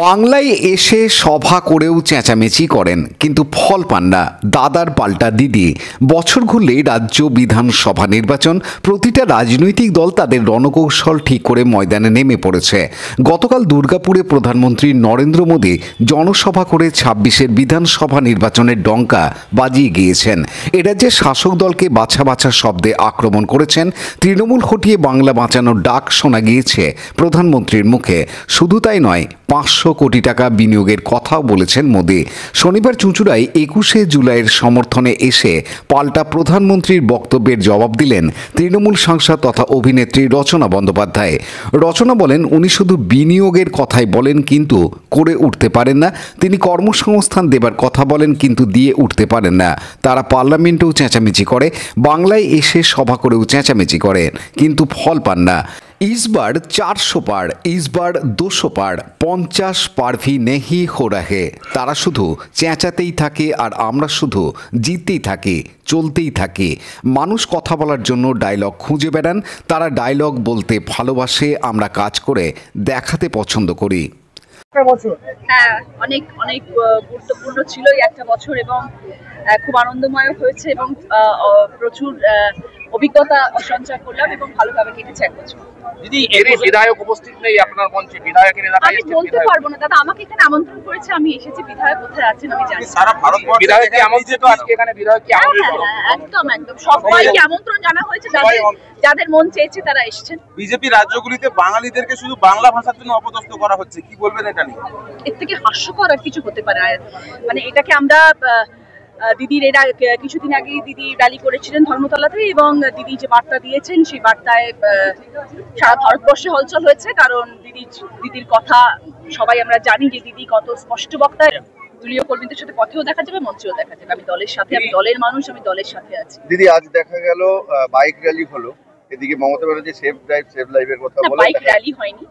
বাংলায় এসে সভা করেও চেঁচামেচি করেন, কিন্তু ফল পান না। দাদার পাল্টা দিদি। বছর ঘুরলেই রাজ্য বিধানসভা নির্বাচন। প্রতিটা রাজনৈতিক দল তাদের রণকৌশল ঠিক করে ময়দানে নেমে পড়েছে। গতকাল দুর্গাপুরে প্রধানমন্ত্রী নরেন্দ্র মোদী জনসভা করে ২৬-এর বিধানসভা নির্বাচনের ডঙ্কা বাজিয়ে গিয়েছেন। এ রাজ্যে শাসক দলকে বাছা বাছা শব্দে আক্রমণ করেছেন। তৃণমূল হটিয়ে বাংলা বাঁচানোর ডাক শোনা গিয়েছে প্রধানমন্ত্রীর মুখে। শুধু তাই নয়, ৫০০ কোটি টাকা বিনিয়োগের কথাও বলেছেন মোদী। শনিবার চুঁচুড়ায় ২১শে জুলাইয়ের সমর্থনে এসে পাল্টা প্রধানমন্ত্রীর বক্তব্যের জবাব দিলেন তৃণমূল সাংসদ তথা অভিনেত্রী রচনা বন্দ্যোপাধ্যায়। রচনা বলেন, উনি শুধু বিনিয়োগের কথাই বলেন, কিন্তু করে উঠতে পারেন না। তিনি কর্মসংস্থান দেবার কথা বলেন, কিন্তু দিয়ে উঠতে পারেন না। তারা পার্লামেন্টেও চেঁচামেচি করে, বাংলায় এসে সভা করেও চেঁচামেচি করে, কিন্তু ফল পান না। इस बार 400 पार, इस बार 200 पार, 50 पार भी नहीं हो रहे। তারা শুধু চেঁচাতেই থাকে আর আমরা শুধু জিততেই থাকি, চলতেই থাকি। মানুষ কথা বলার জন্য ডায়লগ খুঁজে বেড়ান। তারা ডায়লগ বলতে ভালোবাসে, আমরা কাজ করে দেখাতে পছন্দ করি। হ্যাঁ, অনেক অনেক গুরুত্বপূর্ণ ছিল এই একটা বছর এবং খুব আনন্দময় হয়েছে এবং প্রচুর অভিজ্ঞতা সঞ্চয় করলাম এবং ভালোভাবে কেটেছে এক বছর। দিদি, বিধায়ক উপস্থিত নেই আপনার মঞ্চে, বিধায়কের এলাকায় আমি বলতে পারবো না দাদা, আমাকে এখানে আমন্ত্রণ করেছে, আমি এসেছি। বিধায়ক কোথায় আছেন আমি জানি। সারা ভারতবর্ষে বিধায়ককে আমন্ত্রিত, আজকে এখানে বিধায়ককে আমন্ত্রিত। একদম একদম সবাইকে আমন্ত্রণ জানা হয়েছে, যাদের মন চেয়েছে তারা এসেছেন। বিজেপি রাজ্যগুলিতে বাঙালিদেরকে শুধু বাংলা ভাষার জন্য অপদস্থ করা হচ্ছে, কি বলবেন এটা নিয়ে? এর থেকে হাস্যকর আর কিছু হতে পারে না। মানে এটাকে আমরা দিদির এরা কিছুদিন আগে দিদি র্যালি করেছিলেন ধর্মতলাতে এবং দিদি যে বার্তা দিয়েছেন সেই বার্তায় সারা ভারতবর্ষে হলচল হয়েছে। কারণ দিদির কথা সবাই আমরা জানি যে দিদি কত স্পষ্ট বক্তা। দলীয় কর্মীদের সাথে পথেও দেখা যাবে, মঞ্চেও দেখা যাবে। আমি দলের সাথে, আমি দলের মানুষ, আমি দলের সাথে আছি। দিদি, আজ দেখা গেল বাইক র্যালি হলো, এদিকে Mamata Banerjee safe drive save লাইফের কথা বলে। বাইক র্যালি হয়নি,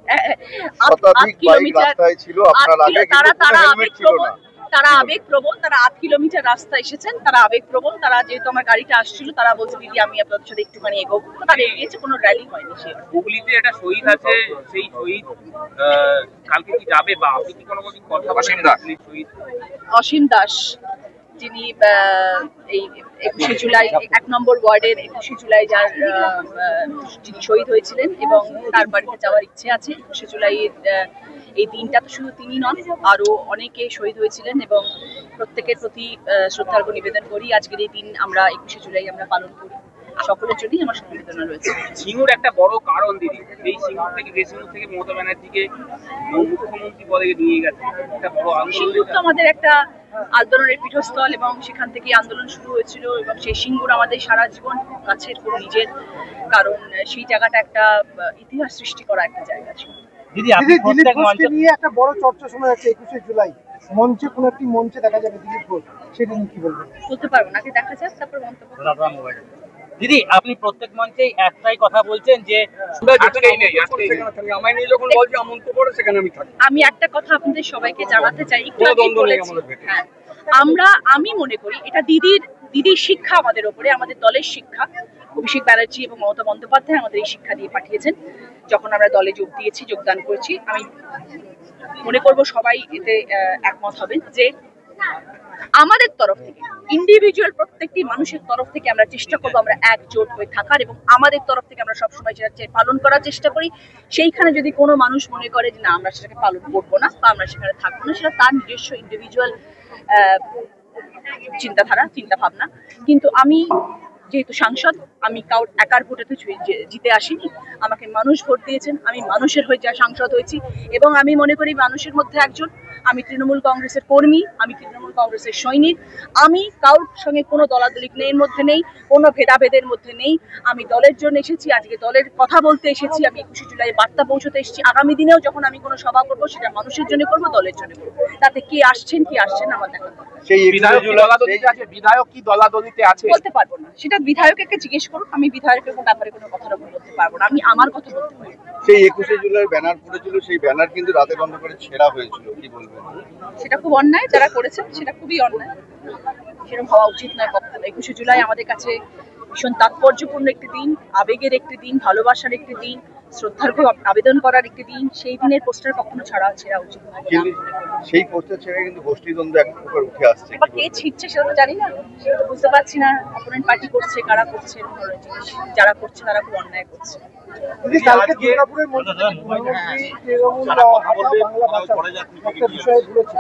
শতাধিক বাইক রাস্তায় ছিল, আপনার আগে কিন্তু হেলমেট ছিল না। তারা আবেগপ্রবণ, তারা ৮ কিলোমিটার রাস্তা এসেছেন, তারা আবেগপ্রবণ। তারা যেহেতু আমার গাড়িটা আসছিল, তারা বলছে দিদি আমি আপনাদের সাথে একটুখানি এগোবো, তো তারা এগিয়েছে। কোনো র্যালি হয়নি। হুগলিতে একটা শহীদ আছে, সেই শহীদ কালকে কি যাবে বা আপনি কি কোনো কথা বলেন? অসীম দাস, যিনি এই ২১শে জুলাই ১ নম্বর ওয়ার্ডের ২১শে জুলাই যার যিনি শহীদ হয়েছিলেন এবং তার বাড়িতে যাওয়ার ইচ্ছে আছে। ২১শে জুলাইয়ের এই দিনটা তো শুধু তিনি নন, আরো অনেকে শহীদ হয়েছিলেন এবং প্রত্যেকের প্রতি শ্রদ্ধার্ঘ্য নিবেদন করি। আজকের এই দিন আমরা ২১শে জুলাই আমরা পালন করি। সকলের জন্যই আমার সমবেদনা রয়েছে। সিঙ্গুর একটা বড় কারণ দিদি, এই সিঙ্গুর থেকে মমতা ব্যানার্জিকে মুখ্যমন্ত্রী পদে নিয়ে গেছে। সিঙ্গুর তো আমাদের একটা আন্দোলনের পীঠস্থল এবং সেখান থেকে আন্দোলন শুরু হয়েছিল এবং সেই সিঙ্গুর আমাদের সারা জীবন কাছের খুব নিজের। কারণ সেই জায়গাটা একটা ইতিহাস সৃষ্টি করা একটা জায়গা ছিল। দিদি, দিলীপ ঘোষকে নিয়ে একটা বড় চর্চা শোনা যাচ্ছে ২১শে জুলাই মঞ্চে, কোন একটি মঞ্চে দেখা যাবে দিলীপ ঘোষ, সেটা নিয়ে কি বলবেন? বলতে পারবো না, আগে দেখা যাক তারপর মন্তব্য। দিদি, আপনি প্রত্যেক মঞ্চেই একটাই কথা বলছেন যে আমি একটা কথা আপনাদের সবাইকে জানাতে চাই। হ্যাঁ, আমি মনে করি এটা দিদির শিক্ষা আমাদের ওপরে, আমাদের দলের শিক্ষা। অভিষেক ব্যানার্জি এবং মমতা বন্দ্যোপাধ্যায় আমাদের এই শিক্ষা দিয়ে পাঠিয়েছেন। যখন আমরা দলে যোগদান করেছি, আমি মনে করব সবাই এতে একমত হবেন যে আমাদের তরফ থেকে, ইন্ডিভিজুয়াল প্রত্যেকটি মানুষের তরফ থেকে আমরা চেষ্টা করবো আমরা একজোট হয়ে থাকার এবং আমাদের তরফ থেকে আমরা সবসময় সেটা পালন করার চেষ্টা করি। সেইখানে যদি কোনো মানুষ মনে করে যে না আমরা সেটাকে পালন করবো না বা আমরা সেখানে থাকবো না, সেটা তার নিজস্ব ইন্ডিভিজুয়াল চিন্তা ভাবনা। কিন্তু আমি যেহেতু সাংসদ, আমি কাউর একার ভোটে তো জিতে আসিনি, আমাকে মানুষ ভোট দিয়েছেন, আমি মানুষের হয়ে যা সাংসদ হয়েছি এবং আমি মনে করি মানুষের মধ্যে একজন। আমি তৃণমূল কংগ্রেসের কর্মী, আমি তৃণমূল কংগ্রেসের সৈনিক। আমি কারোর সঙ্গে কোনো দলাদলির মধ্যে নেই, কোনো ভেদাভেদের মধ্যে নেই। আমি দলের জন্য এসেছি, আজকে দলের কথা বলতে এসেছি। আমি ২১শে জুলাই বার্তা পৌঁছতে এসেছি। আগামী দিনেও যখন আমি কোনো সভা করবো, সেটা মানুষের জন্য করবো, দলের জন্য করবো। তাতে কে আসছেন কি আসছেন আমার দেখা বিধায়ক কি দলাদলিতে আছে বলতে পারবো না, সেটা বিধায়ককে জিজ্ঞেস করুন। আমি বিধায়কের ব্যাপারে কোনো কথা বলতে পারবো না, আমি আমার কথা বলতে পারি। সেই ২১শে জুলাই ব্যানার পড়েছিল, সেই ব্যানার কিন্তু রাতে বন্ধ করে ছেঁড়া হয়েছিল, কি বলবেন? সেটা খুব অন্যায়, যারা করেছেন সেটা খুবই অন্যায়, সেরকম হওয়া উচিত নয় কখনো। ২১শে জুলাই আমাদের কাছে ভীষণ তাৎপর্যপূর্ণ একটি দিন, আবেগের একটি দিন, ভালোবাসার একটি দিন, শ্রদ্ধার আবেদন করার একটি দিন। সেই দিনের পোস্টার কখনো ছেঁড়া উচিত নয় বলে আমি মনে করি। সেই পোস্টার ছেড়ে কিন্তু গোষ্ঠীদ্বন্দ্ব এক প্রকার উঠে আসছে। এবার কে ছিটছে সেটা তো জানি না, সেটা তো বুঝতে পারছি না। অপোনেন্ট পার্টি করছে, কারা করছে, এরকম ধরনের জিনিস যারা করছে তারা খুব অন্যায় করছে। কালকে দুর্গাপুরের মধ্যে তৃণমূল হাটাও বাংলা বাঁচাও একটা বিষয়ে বলেছে,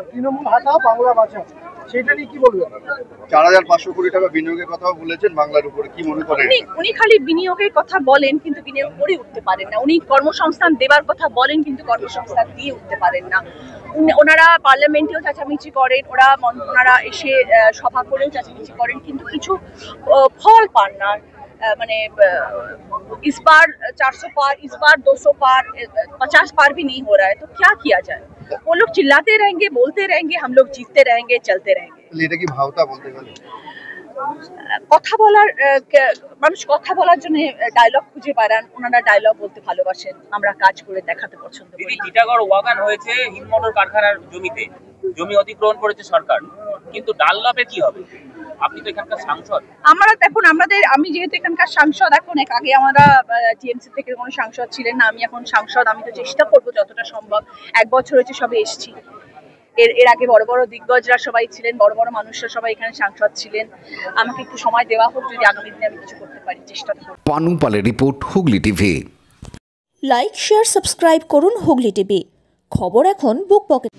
তৃণমূল হাটাও বাংলা বাঁচাও, সেটা নিয়ে কি বলবেন? 4,500 কোটি টাকা বিনিয়োগের কথাও বলেছেন বাংলার উপরে, কি মনে করেন? উনি খালি বিনিয়োগের কথা বলেন কিন্তু বিনিয়োগ করে উঠতে পারেন না। উনি কর্মসংস্থান দেবার কথা বলেন কিন্তু কর্মসংস্থান দিয়ে উঠতে পারেন না। ওনারা পার্লামেন্টেও চেঁচামেচি করেন, ওনারা এসে সভা করেও চেঁচামেচি করেন, কিন্তু কিছু ফল পান না। মানে इस बार 400 पार, इस बार 200 पार, 50 पार भी नहीं हो रहा है, तो क्या किया जाए? वो लोग चिल्लाते रहेंगे, बोलते रहेंगे, हम लोग जीतते रहेंगे, चलते रहेंगे। এটা কি ভাওতা বলতে গেলে? কথা বলার মানুষ কথা বলার জন্য ডায়লগ খুঁজে পারান, ওনারা ডায়লগ বলতে ভালোবাসেন, আমরা কাজ করে দেখাতে পছন্দ করি। দিদি, টিটাগড় ওয়াগান হয়েছে হিন্দমোটর কারখানার জমিতে, জমি অধিগ্রহণ করেছে সরকার, কিন্তু ডানলপে কি হবে? আপনি তো এখানকার সাংসদ। আমি যেহেতু এখানকার সাংসদ, এখন আগে আমরা টিএমসি থেকে কোনো সাংসদ ছিলেন না, আমি এখন সাংসদ। আমি তো চেষ্টা করবো যতটা সম্ভব, 1 বছর হয়েছে সবে এসেছি। এর আগে বড় বড় দিগ্গজরা সবাই ছিলেন, বড় বড় মানুষরা সবাই এখানে সাংসদ ছিলেন। আমাকে একটু সময় দেওয়া হোক, যদি আগামী দিনে আমি কিছু করতে পারি, চেষ্টা করব। পানু পালের report, Hooghly TV. Like, share, subscribe করুন হুগলি টিভি। খবর এখন বুক pocket.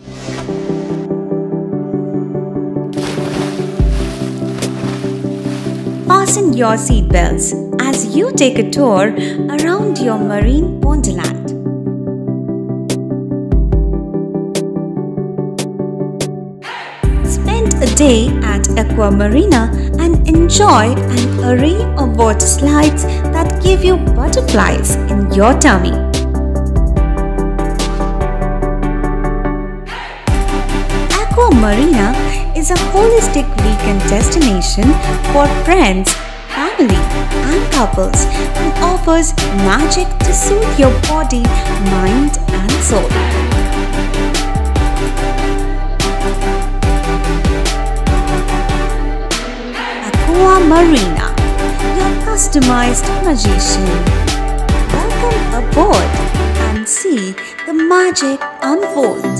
Fasten your seatbelts as you take a tour around your marine wonderland. Spend a day at Aqua Marina and enjoy an array of water slides that give you butterflies in your tummy. Aqua Marina is a holistic weekend destination for friends, family, and couples and offers magic to soothe your body, mind, and soul. Aqua Marina, your customized magician. Welcome aboard and see the magic unfold.